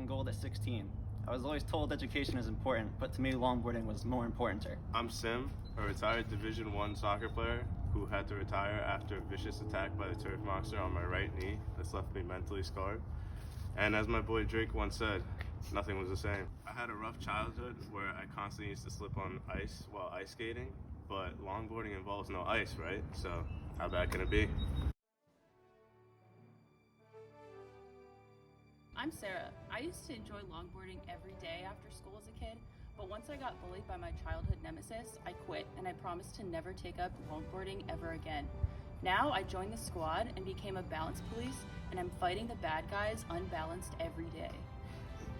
own gold at 16. I was always told education is important, but to me, longboarding was more important. I'm Sim, a retired Division I soccer player who had to retire after a vicious attack by the turf monster on my right knee that's left me mentally scarred. And as my boy Drake once said, nothing was the same. I had a rough childhood where I constantly used to slip on ice while ice skating, but longboarding involves no ice, right? So how bad can it be? I'm Sarah. I used to enjoy longboarding every day after school as a kid, but once I got bullied by my childhood nemesis, I quit and I promised to never take up longboarding ever again. Now I joined the squad and became a balance police, and I'm fighting the bad guys unbalanced every day.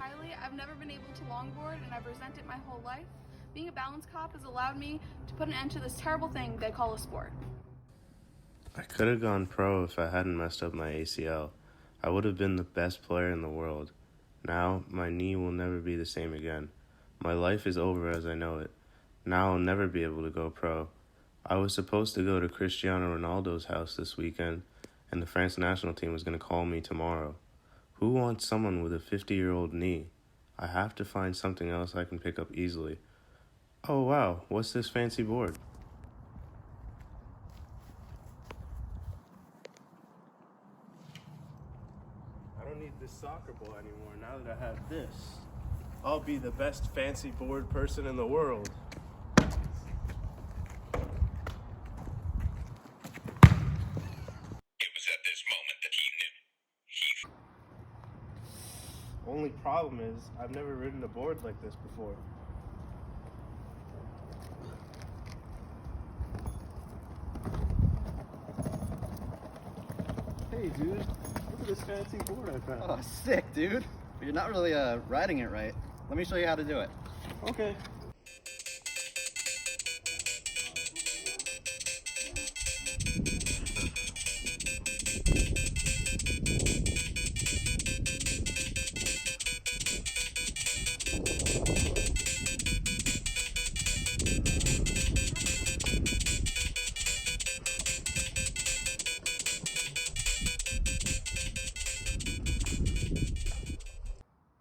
Kylie, I've never been able to longboard and I've resented my whole life. Being a balance cop has allowed me to put an end to this terrible thing they call a sport. I could have gone pro if I hadn't messed up my ACL. I would have been the best player in the world. Now, my knee will never be the same again. My life is over as I know it. Now I'll never be able to go pro. I was supposed to go to Cristiano Ronaldo's house this weekend, and the France national team was going to call me tomorrow. Who wants someone with a 50-year-old knee? I have to find something else I can pick up easily. Oh wow, what's this fancy board? I don't need this soccer ball anymore now that I have this. I'll be the best fancy board person in the world. It was at this moment that he knew. Only problem is, I've never ridden a board like this before. Hey, dude, look at this fancy board I found. Oh, sick, dude. But you're not really riding it right. Let me show you how to do it. Okay.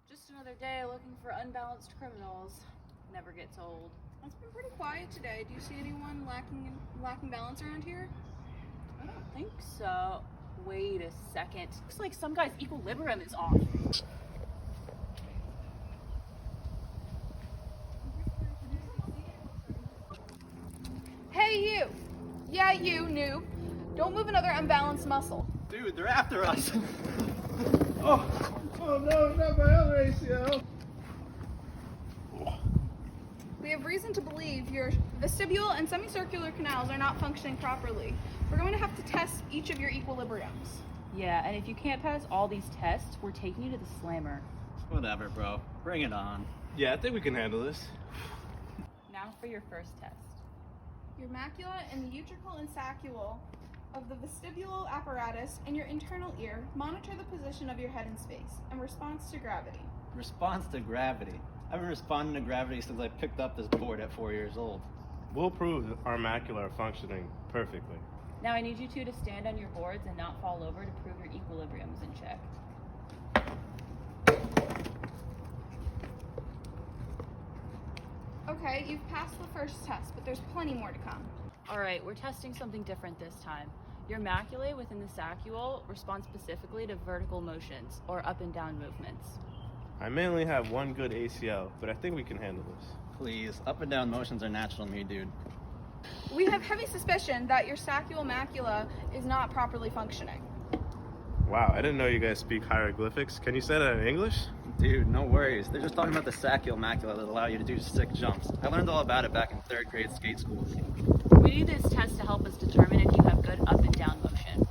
Just another day looking for unbalanced criminals. Never gets old. It's been pretty quiet today. Do you see anyone lacking balance around here? I don't think so. Wait a second. Looks like some guy's equilibrium is off. Hey you! Yeah, you, noob. Don't move another unbalanced muscle. Dude, they're after us. Oh no, not my other ACL. We have reason to believe your vestibule and semicircular canals are not functioning properly. We're going to have to test each of your equilibriums. Yeah, and if you can't pass all these tests, we're taking you to the slammer. Whatever, bro. Bring it on. Yeah, I think we can handle this. Now for your first test. Your macula and the utricle and saccule of the vestibular apparatus in your internal ear monitor the position of your head in space and response to gravity. Response to gravity. I've been responding to gravity since I picked up this board at 4 years old. We'll prove that our macula are functioning perfectly. Now I need you two to stand on your boards and not fall over to prove your equilibrium's in check. Okay, you've passed the first test, but there's plenty more to come. All right, we're testing something different this time. Your maculae within the saccule respond specifically to vertical motions, or up and down movements. I may only have one good ACL, but I think we can handle this. Please, up and down motions are natural to me, dude. We have heavy suspicion that your saccule macula is not properly functioning. Wow, I didn't know you guys speak hieroglyphics. Can you say that in English? Dude, no worries. They're just talking about the saccule macula that allow you to do sick jumps. I learned all about it back in 3rd grade skate school. We need this test to help us determine if you have good up and down motion.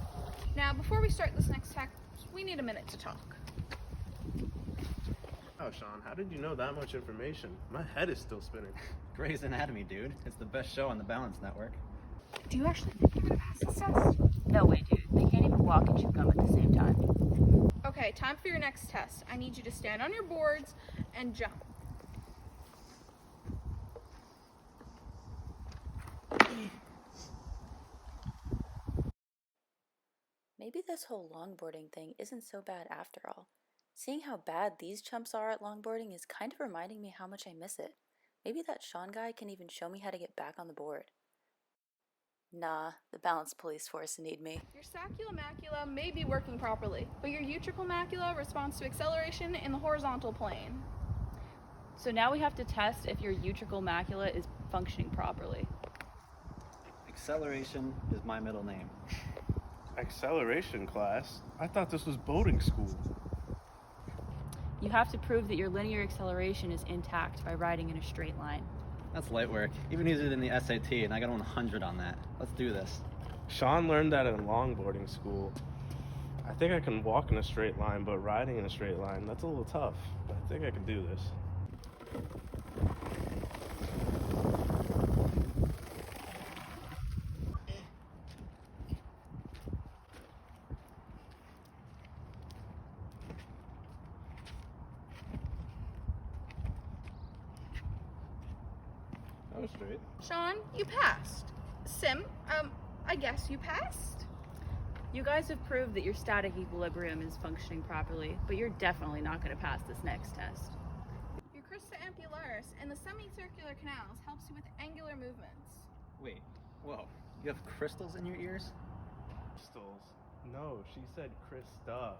Now, before we start this next test, we need a minute to talk. Oh, Sean, how did you know that much information? My head is still spinning. Grey's Anatomy, dude. It's the best show on the Balance Network. Do you actually think you're gonna pass this test? No way, dude. They can't even walk and chew gum at the same time. Okay, time for your next test. I need you to stand on your boards and jump. Maybe this whole longboarding thing isn't so bad after all. Seeing how bad these chumps are at longboarding is kind of reminding me how much I miss it. Maybe that Sean guy can even show me how to get back on the board. Nah, the balance police force need me. Your sacculomacula may be working properly, but your utricle macula responds to acceleration in the horizontal plane. So now we have to test if your utricle macula is functioning properly. Acceleration is my middle name. Acceleration class? I thought this was boating school. You have to prove that your linear acceleration is intact by riding in a straight line. That's light work. Even easier than the SAT, and I got 100 on that. Let's do this. Sean learned that in longboarding school. I think I can walk in a straight line, but riding in a straight line, that's a little tough. But I think I can do this. That was straight. Sean, you passed. Sim, I guess you passed? You guys have proved that your static equilibrium is functioning properly, but you're definitely not going to pass this next test. Your crista ampularis and the semicircular canals helps you with angular movements. Wait, whoa. You have crystals in your ears? Crystals? No, she said Krista.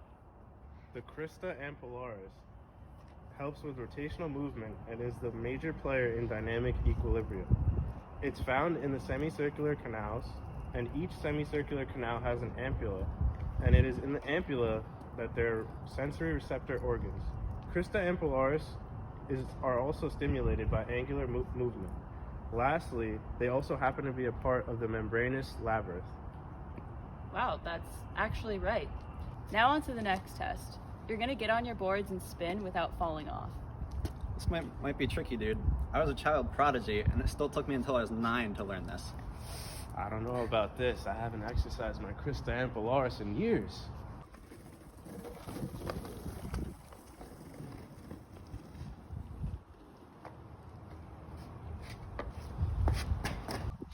The crista ampularis helps with rotational movement and is the major player in dynamic equilibrium. It's found in the semicircular canals, and each semicircular canal has an ampulla, and it is in the ampulla that there are sensory receptor organs. Crista ampularis are also stimulated by angular movement. Lastly, they also happen to be a part of the membranous labyrinth. Wow, that's actually right. Now on to the next test. You're going to get on your boards and spin without falling off. This might be tricky, dude. I was a child prodigy, and it still took me until I was 9 to learn this. I don't know about this. I haven't exercised my crista ampularis in years.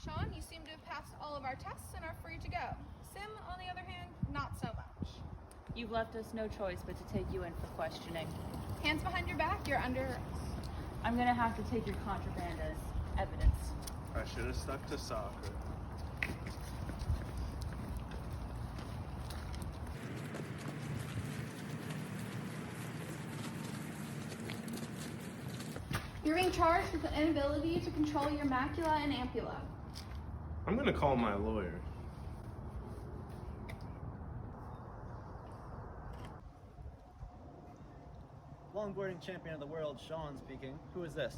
Sean, you seem to have passed all of our tests and are free to go. Sim, on the other hand, not so much. You've left us no choice but to take you in for questioning. Hands behind your back, you're under arrest. I'm going to have to take your contraband as evidence. I should have stuck to soccer. You're being charged with an inability to control your macula and ampulla. I'm gonna call my lawyer. Longboarding champion of the world, Sean speaking. Who is this?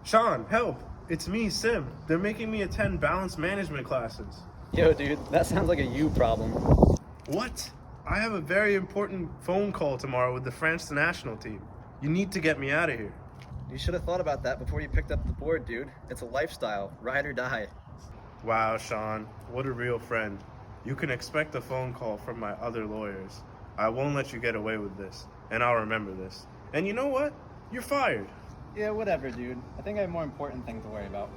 Sean, help! It's me, Sim. They're making me attend balance management classes. Yo, dude, that sounds like a you problem. What? I have a very important phone call tomorrow with the France national team. You need to get me out of here. You should have thought about that before you picked up the board, dude. It's a lifestyle, ride or die. Wow, Sean, what a real friend. You can expect a phone call from my other lawyers. I won't let you get away with this, and I'll remember this. And you know what? You're fired. Yeah, whatever, dude. I think I have more important things to worry about.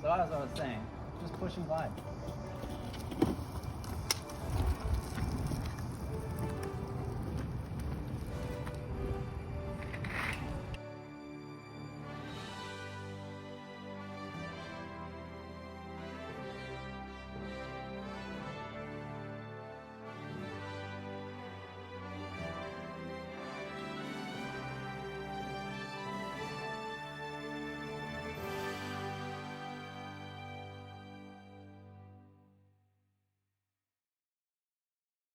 So as I was saying, just pushing by.